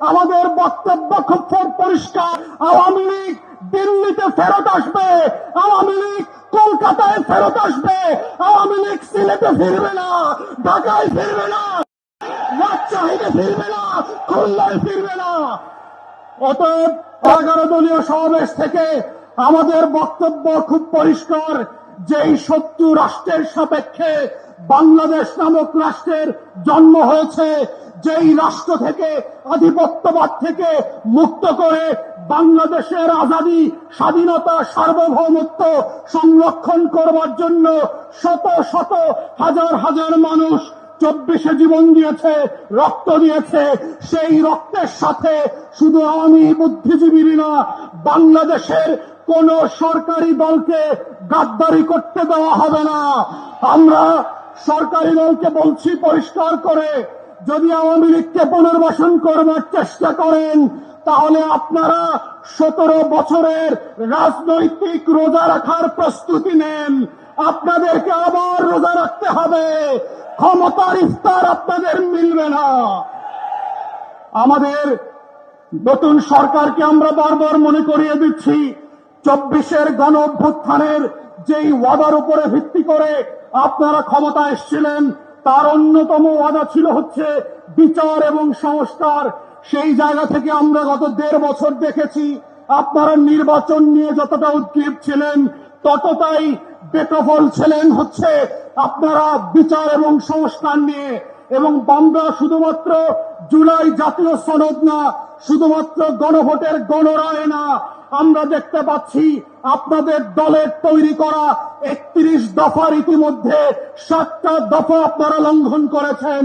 আমাদের বক্তব্য খুব পরিষ্কার। আওয়ামী লীগ দিল্লিতে ফেরত আসবে, আওয়ামী লীগ কলকাতায় ফেরত আসবে, আওয়ামী লীগ সিলেটে ফিরবে না, ঢাকায় ফিরবে না, রাজশাহীতে ফিরবে না, খুলনায় ফিরবে না। অতএব 11 দলীয় সমাবেশ থেকে আমাদের বক্তব্য খুব পরিষ্কার, যেই 70 রাষ্ট্রের সাপেক্ষে বাংলাদেশ নামক রাষ্ট্রের জন্ম হয়েছে, যেই রাষ্ট্র থেকে আধিপত্যবাদ থেকে মুক্ত করে বাংলাদেশের আজাদী, স্বাধীনতা, সার্বভৌমত্ব সংরক্ষণ করবার জন্য শত শত হাজার হাজার মানুষ 24-এ জীবন দিয়েছে, রক্ত দিয়েছে। সেই রক্তের সাথে শুধু আওয়ামী বুদ্ধিজীবী না, বাংলাদেশের কোন সরকারি দলকে গাদ্দারি করতে দেওয়া হবে না। আমরা সরকারি দলকে বলছি পরিষ্কার করে, যদি আওয়ামী লীগকে পুনর্বাসন করবার চেষ্টা করেন, তাহলে আপনারা 17 বছরের রাজনৈতিক রোজা রাখার প্রস্তুতি নেন। আপনাদেরকে আবার রোজা রাখতে হবে, ক্ষমতার ইফতার আপনাদের মিলবে না। আমাদের নতুন সরকারকে আমরা বারবার মনে করিয়ে দিচ্ছি, 24-এর গণ অভ্যুত্থানের যেই ওয়াদার উপরে ভিত্তি করে আপনারা ক্ষমতা এসেছিলেন, তার অন্যতম ওয়াদা ছিল হচ্ছে বিচার এবং সংস্কার। সেই জায়গা থেকে আমরা গত 1.5 বছর দেখেছি, আপনারা নির্বাচন নিয়ে যতটা উদ্গ্রীব ছিলেন, ততটাই বেকফল ছিলেন হচ্ছে আপনারা বিচার এবং সংস্কার নিয়ে। এবং আমরা শুধুমাত্র জুলাই জাতীয় সনদ না, শুধুমাত্র গণভোটের গণরায় না, আমরা দেখতে পাচ্ছি আপনাদের দলের তৈরি করা 31 দফার ইতিমধ্যে 7টা দফা আপনারা লঙ্ঘন করেছেন।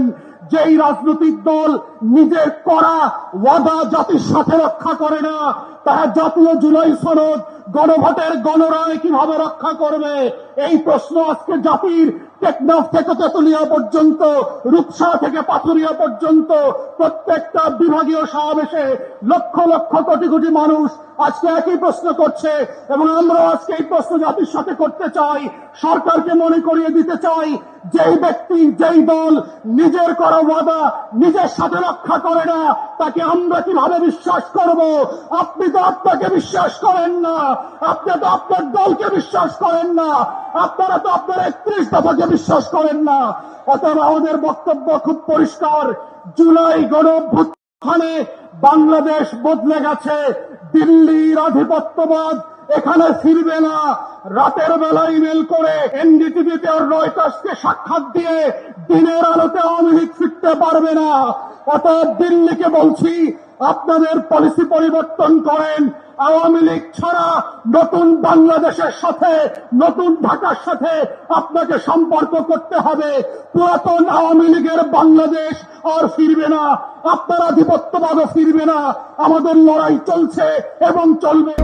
যেই রাজনৈতিক দল নিজের করা ওয়াদা জাতির সাথে রক্ষা করে না, তারা জাতীয় জুলাই সনদ, গণভোটের গণরায় কিভাবে রক্ষা করবে? এই প্রশ্ন আজকে জাতির টেকনাফ থেকে তেতুলিয়া পর্যন্ত, রূপসা থেকে পাথুরিয়া পর্যন্ত প্রত্যেকটা বিভাগীয় সমাবেশে লক্ষ লক্ষ কোটি কোটি মানুষ আজকে একই প্রশ্ন করছে। এবং আমরা আজকে এই প্রশ্ন জাতির সাথে করতে চাই, সরকারকে মনে করিয়ে দিতে চাই, যেই ব্যক্তি, যেই দল নিজের করা ওয়াদা নিজের সাথে রক্ষা করে না, তাকে আমরা কিভাবে বিশ্বাস করব? আপনি তো আপনাকে বিশ্বাস করেন না, আপনি তো আপনার দলকে বিশ্বাস করেন না, আপনারা তো আপনার 31 দফাকে বিশ্বাস করেন না। অতএব আমাদের বক্তব্য খুব পরিষ্কার, জুলাই গণ অভ্যুত্থানে বাংলাদেশ বদলে গেছে, দিল্লির আধিপত্যবাদ এখানে ফিরবে না। রাতের বেলা ইমেল করে এনডিটিভিতে আর রয়টার্সকে সাক্ষাৎ দিয়ে দিনের আলোতে আওয়ামী লীগ ফিরতে পারবে না। অতএব দিল্লিকে বলছি, আপনাদের পলিসি পরিবর্তন করেন। আওয়ামী লীগ ছাড়া নতুন বাংলাদেশের সাথে, নতুন ঢাকার সাথে আপনাকে সম্পর্ক করতে হবে। পুরাতন আওয়ামী লীগের বাংলাদেশ আর ফিরবে না, আপনার আধিপত্যবাদও ফিরবে না। আমাদের লড়াই চলছে এবং চলবে।